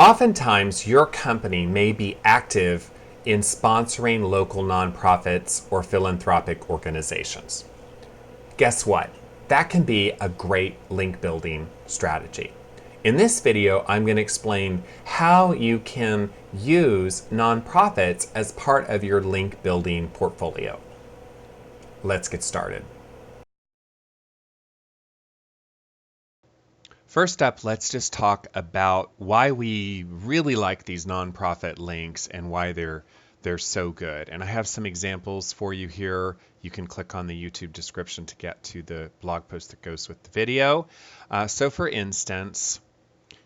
Oftentimes, your company may be active in sponsoring local nonprofits or philanthropic organizations. Guess what? That can be a great link building strategy. In this video, I'm going to explain how you can use nonprofits as part of your link building portfolio. Let's get started. First up, let's just talk about why we really like these nonprofit links and why they're so good. And I have some examples for you here. You can click on the YouTube description to get to the blog post that goes with the video. So for instance,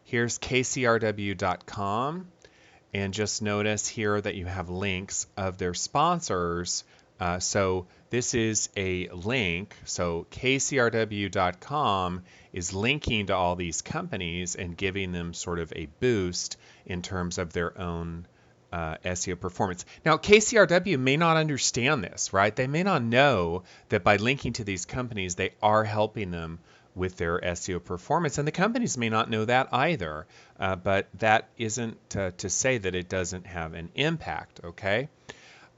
here's kcrw.com, and just notice here that you have links of their sponsors. So this is a link. So kcrw.com is linking to all these companies and giving them sort of a boost in terms of their own SEO performance. Now, KCRW may not understand this, right? They may not know that by linking to these companies, they are helping them with their SEO performance, and the companies may not know that either, but that isn't to say that it doesn't have an impact, okay?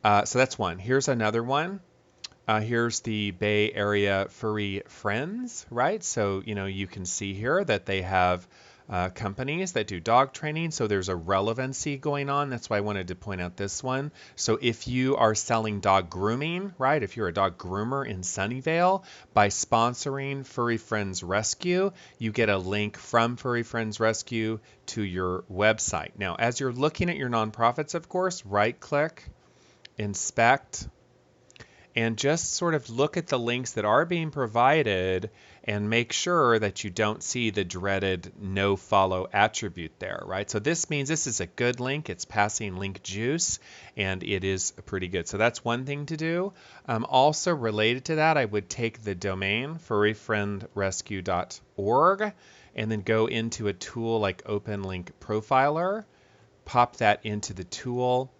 So that's one. Here's another one. Here's the Bay Area Furry Friends, right? So, you can see here that they have companies that do dog training, so there's a relevancy going on. That's why I wanted to point out this one. So if you are selling dog grooming, right, if you're a dog groomer in Sunnyvale, by sponsoring Furry Friends Rescue, you get a link from Furry Friends Rescue to your website. Now, as you're looking at your nonprofits, of course, right-click, inspect, and just sort of look at the links that are being provided and make sure that you don't see the dreaded no follow attribute there, right? So this means this is a good link. It's passing link juice, and it is pretty good. So that's one thing to do. Also related to that, I would take the domain furryfriendrescue.org and then go into a tool like Open Link Profiler, pop that into the tool,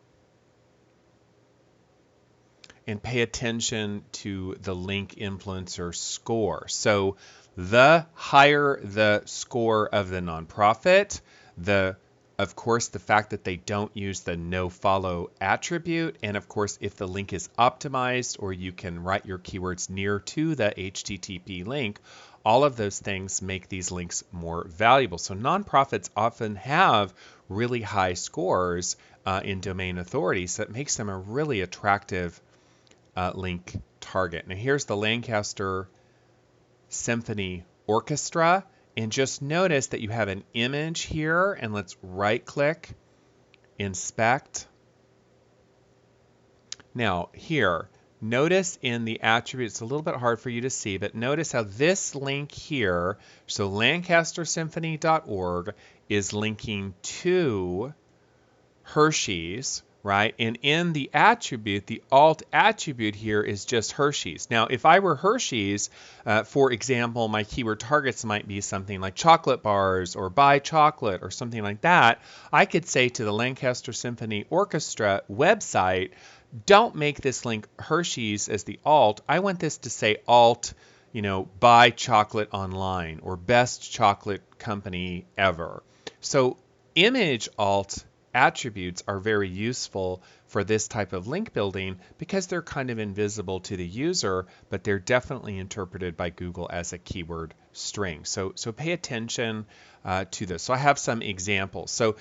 and pay attention to the link influencer score. So the higher the score of the nonprofit, of course, the fact that they don't use the no follow attribute, and of course, if the link is optimized or you can write your keywords near to the HTTP link, all of those things make these links more valuable. So nonprofits often have really high scores in domain authority, so it makes them a really attractive link target. Now here's the Lancaster Symphony Orchestra, and just notice that you have an image here, and let's right click, inspect. Now here, notice in the attributes, it's a little bit hard for you to see, but notice how this link here, so lancastersymphony.org is linking to Hershey's, right? And in the attribute, the alt attribute here is just Hershey's. Now, if I were Hershey's, for example, my keyword targets might be something like chocolate bars or buy chocolate or something like that. I could say to the Lancaster Symphony Orchestra website, don't make this link Hershey's as the alt. I want this to say alt, buy chocolate online or best chocolate company ever. So image alt attributes are very useful for this type of link building because they're kind of invisible to the user, but they're definitely interpreted by Google as a keyword string. So pay attention to this. So I have some examples. So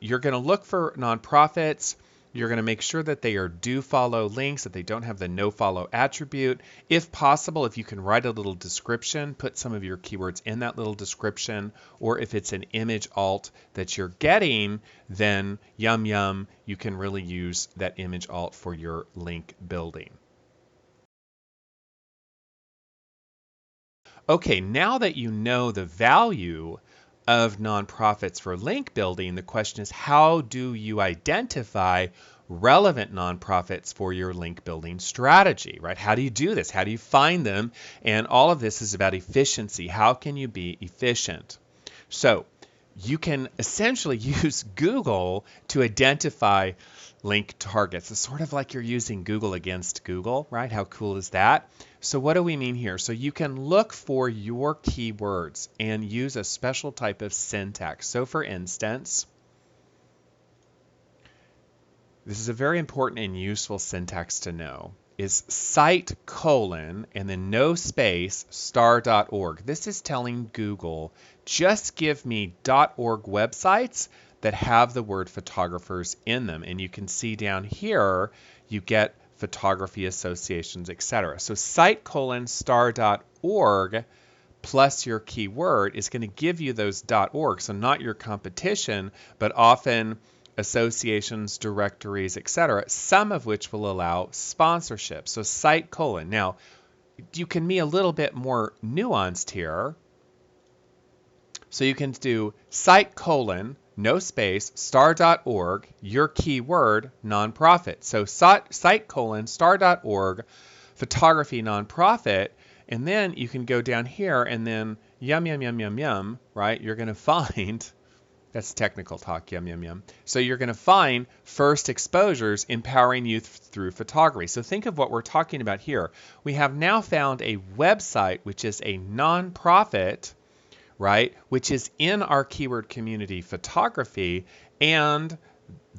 you're going to look for nonprofits. You're going to make sure that they are do follow links, that they don't have the no follow attribute. If possible, if you can write a little description, put some of your keywords in that little description, or if it's an image alt that you're getting, then yum, you can really use that image alt for your link building. Okay, now that you know the value of nonprofits for link building, the question is, how do you identify relevant nonprofits for your link building strategy, right? How do you do this? How do you find them? And all of this is about efficiency. How can you be efficient? So you can essentially use Google to identify link targets. It's sort of like you're using Google against Google, right? How cool is that? So what do we mean here? So you can look for your keywords and use a special type of syntax. So for instance, this is a very important and useful syntax to know, is cite colon and then no space star.org. This is telling Google, just give me .org websites that have the word photographers in them. And you can see down here, you get photography associations, etc. So cite colon star.org plus your keyword is going to give you those .org. So not your competition, but often associations, directories, etc., some of which will allow sponsorship. So cite colon. Now, you can be a little bit more nuanced here. So you can do cite colon, no space, star.org, your keyword, nonprofit. So cite colon, star.org, photography nonprofit, and then you can go down here and then yum, yum, yum, yum, yum, right? You're going to find, that's technical talk, yum, yum, yum. So you're going to find first exposures empowering youth through photography. So think of what we're talking about here. We have now found a website which is a nonprofit, right, which is in our keyword community photography, and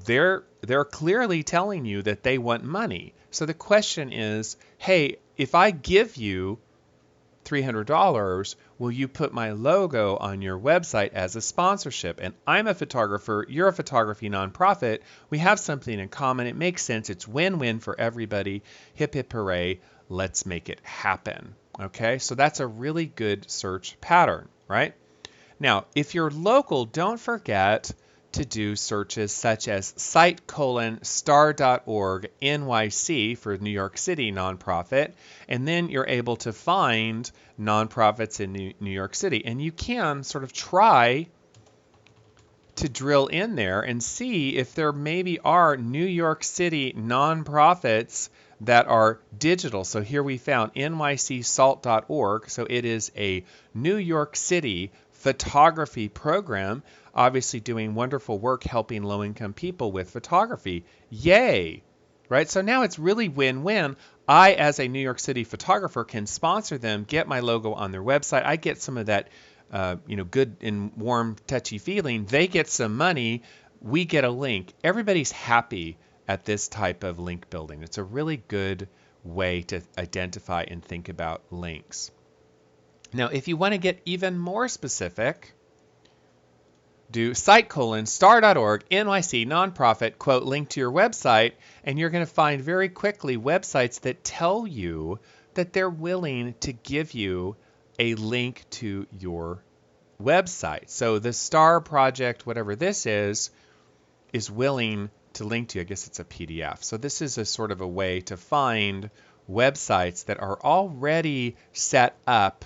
they're clearly telling you that they want money. So the question is, hey, if I give you $300, will you put my logo on your website as a sponsorship? And I'm a photographer, you're a photography nonprofit. We have something in common. It makes sense. It's win-win for everybody. Hip, hip, hooray. Let's make it happen. Okay, so that's a really good search pattern, right? Now, if you're local, don't forget to do searches such as cite colon star.org NYC for New York City nonprofit, and then you're able to find nonprofits in New York City. And you can sort of try to drill in there and see if there maybe are New York City nonprofits that are digital. So here we found nycsalt.org. So it is a New York City photography program, obviously doing wonderful work helping low-income people with photography. Yay! Right? So now it's really win-win. I, as a New York City photographer, can sponsor them, get my logo on their website. I get some of that, good and warm, touchy feeling. They get some money. We get a link. Everybody's happy at this type of link building. It's a really good way to identify and think about links. Now, if you want to get even more specific, do cite colon star.org NYC nonprofit quote link to your website, and you're going to find very quickly websites that tell you that they're willing to give you a link to your website. So the Star Project, whatever this is willing to link to you. I guess it's a PDF. So this is a sort of a way to find websites that are already set up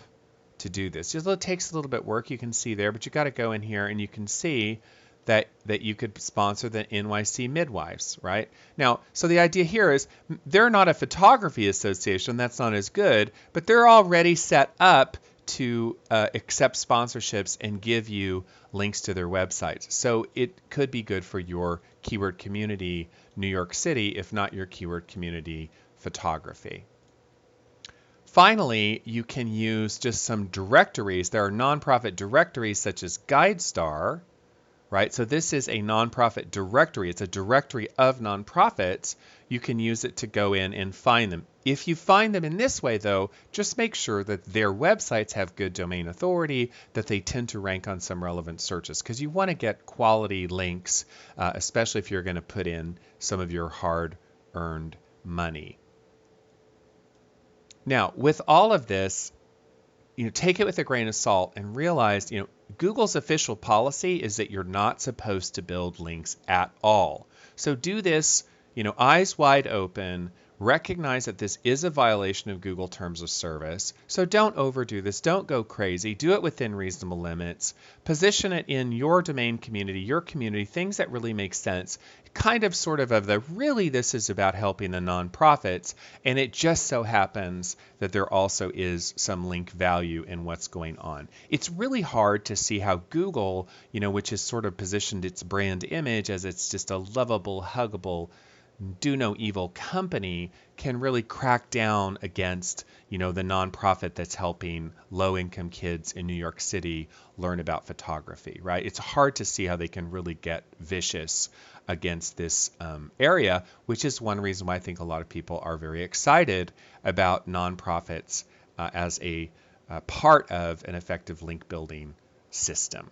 to do this. Just it takes a little bit of work, you can see there, but you got to go in here and you can see that you could sponsor the NYC midwives, right? Now, so the idea here is they're not a photography association, that's not as good, but they're already set up to accept sponsorships and give you links to their websites. So it could be good for your keyword community, New York City, if not your keyword community, photography. Finally, you can use just some directories. There are nonprofit directories such as GuideStar, right? So this is a nonprofit directory. It's a directory of nonprofits. You can use it to go in and find them. If you find them in this way, though, just make sure that their websites have good domain authority, that they tend to rank on some relevant searches, because you want to get quality links, especially if you're going to put in some of your hard-earned money. Now, with all of this, take it with a grain of salt and realize, Google's official policy is that you're not supposed to build links at all. So do this, eyes wide open. Recognize that this is a violation of Google Terms of Service. So don't overdo this. Don't go crazy. Do it within reasonable limits. Position it in your domain community, your community, things that really make sense. Kind of sort of the really this is about helping the nonprofits. And it just so happens that there also is some link value in what's going on. It's really hard to see how Google, which has sort of positioned its brand image as it's just a lovable, huggable, do no evil company can really crack down against, the nonprofit that's helping low-income kids in New York City learn about photography, right? It's hard to see how they can really get vicious against this area, which is one reason why I think a lot of people are very excited about nonprofits as a part of an effective link building system.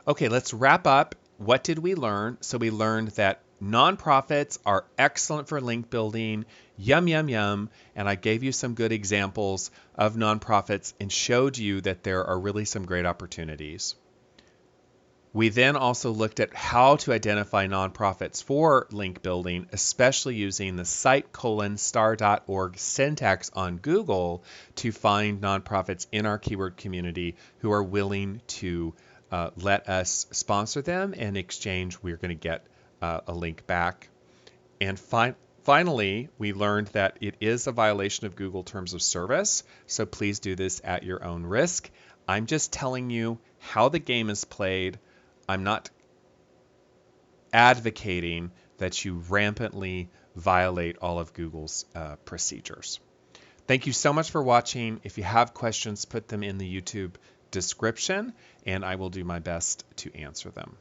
Okay, let's wrap up. What did we learn? So we learned that nonprofits are excellent for link building. Yum, yum, yum. And I gave you some good examples of nonprofits and showed you that there are really some great opportunities. We then also looked at how to identify nonprofits for link building, especially using the site:*star.org syntax on Google to find nonprofits in our keyword community who are willing to let us sponsor them. In exchange, we're going to get a link back. And finally, we learned that it is a violation of Google Terms of Service, so please do this at your own risk. I'm just telling you how the game is played. I'm not advocating that you rampantly violate all of Google's procedures. Thank you so much for watching. If you have questions, put them in the YouTube description, and I will do my best to answer them.